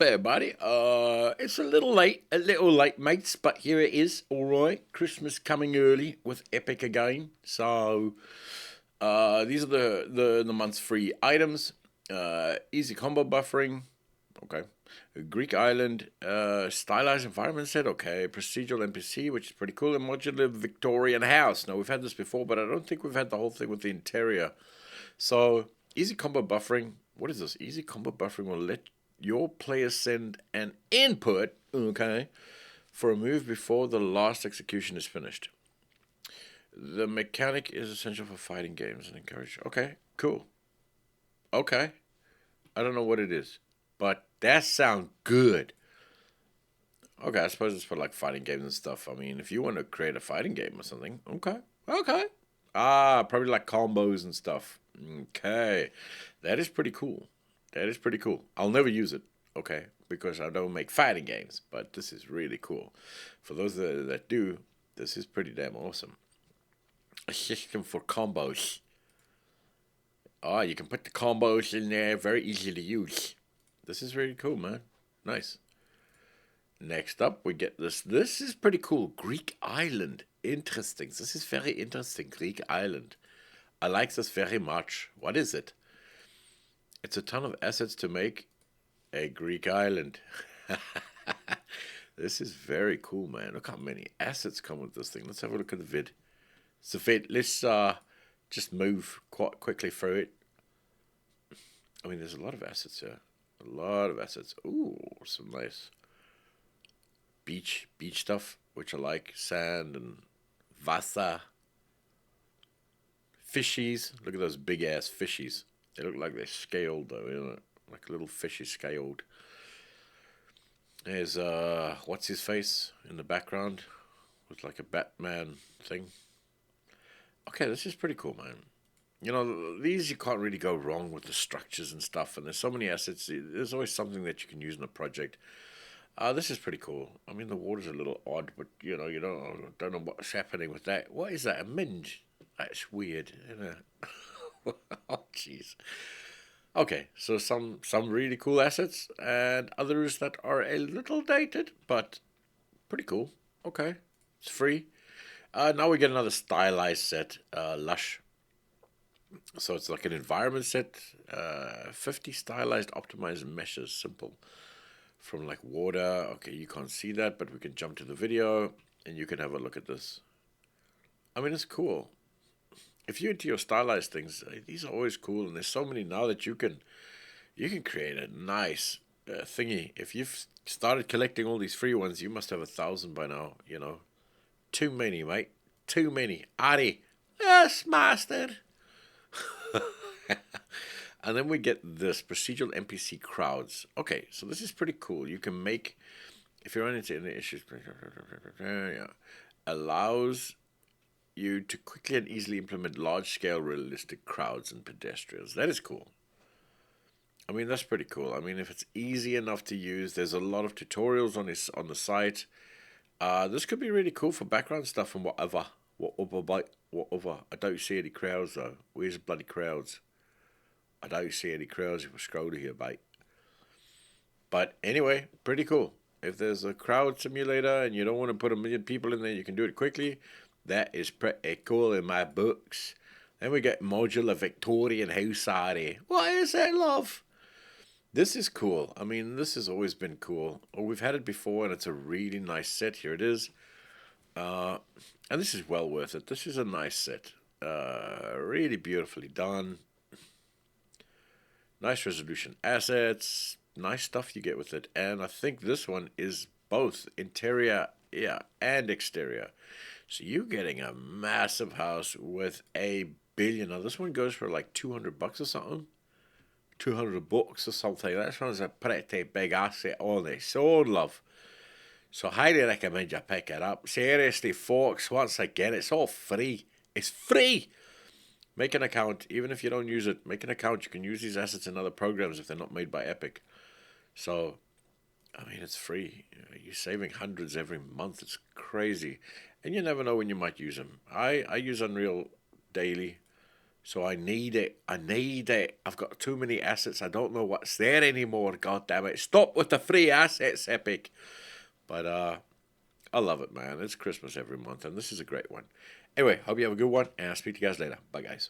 there, buddy? It's a little late, mates, but here it is. All right, Christmas coming early with Epic again. So, these are the month's free items. Easy combo buffering. Okay. Greek island, stylized environment set. Okay. Procedural NPC, which is pretty cool. And modular Victorian house. Now we've had this before, but I don't think we've had the whole thing with the interior. So easy combo buffering. What is this? Easy combo buffering will let your player send an input, okay, for a move before the last execution is finished. The mechanic is essential for fighting games and encourage. Okay, cool. Okay, I don't know what it is, but that sounds good. Okay, I suppose it's for like fighting games and stuff. I mean, if you want to create a fighting game or something, okay, okay. Ah, probably like combos and stuff. Okay, that is pretty cool. That is pretty cool. I'll never use it, okay, because I don't make fighting games, but this is really cool. For those that do, this is pretty damn awesome. A system for combos. Ah, you can put the combos in there, very easy to use. This is really cool, man. Nice. Next up, we get this. This is pretty cool. Greek island. Interesting. This is very interesting. Greek island. I like this very much. What is it? It's a ton of assets to make a Greek island. This is very cool, man. Look how many assets come with this thing. Let's have a look at the vid. So, let's just move quite quickly through it. I mean, there's a lot of assets here. A lot of assets. Ooh, some nice beach stuff, which I like. Sand and Vasa. Fishies. Look at those big ass fishies. They look like they're scaled though, you know, like a little fishy scaled. There's what's his face in the background with like a Batman thing. Okay, this is pretty cool, man. You know, these you can't really go wrong with the structures and stuff, and there's so many assets. There's always something that you can use in a project. This is pretty cool. I mean, the water's a little odd, but you don't know what's happening with that. What is that? A minge? That's weird. Oh, jeez. Okay, so some really cool assets and others that are a little dated, but pretty cool. Okay, it's free. Now we get another stylized set, Lush. So it's like an environment set, 50 stylized optimized meshes, simple. From like water. Okay, you can't see that, but we can jump to the video and you can have a look at this. I mean, it's cool. If you're into your stylized things, these are always cool, and there's so many now that you can create a nice thingy. If you've started collecting all these free ones, you must have 1,000 by now. You know, too many, mate. Too many. Ari, yes, master. And then we get this procedural NPC crowds. Okay, so this is pretty cool. You can make, if you're running into any issues, yeah, allows you to quickly and easily implement large-scale realistic crowds and pedestrians. That is cool. I mean, that's pretty cool. I mean, if it's easy enough to use, there's a lot of tutorials on the site. This could be really cool for background stuff and whatever. Whatever. I don't see any crowds though. Where's the bloody crowds? I don't see any crowds if I scroll to here, mate. But anyway, pretty cool. If there's a crowd simulator and you don't want to put 1 million people in there, you can do it quickly. That is pretty cool in my books. Then we get modular Victorian House area. What is that, love? This is cool. I mean, this has always been cool. Oh, we've had it before, and it's a really nice set. Here it is. And this is well worth it. This is a nice set. Really beautifully done. Nice resolution assets. Nice stuff you get with it. And I think this one is both interior, yeah, and exterior. So you're getting a massive house with a billion. Now this one goes for like $200 or something. $200 or something. That one's a pretty big asset on its own, love. So highly recommend you pick it up. Seriously, folks, once again, it's all free. It's free. Make an account, even if you don't use it. Make an account. You can use these assets in other programs if they're not made by Epic. So, I mean, it's free. You're saving hundreds every month. It's crazy. And you never know when you might use them. I use Unreal daily. So I need it. I need it. I've got too many assets. I don't know what's there anymore. God damn it. Stop with the free assets, Epic. But I love it, man. It's Christmas every month, and this is a great one. Anyway, hope you have a good one, and I'll speak to you guys later. Bye, guys.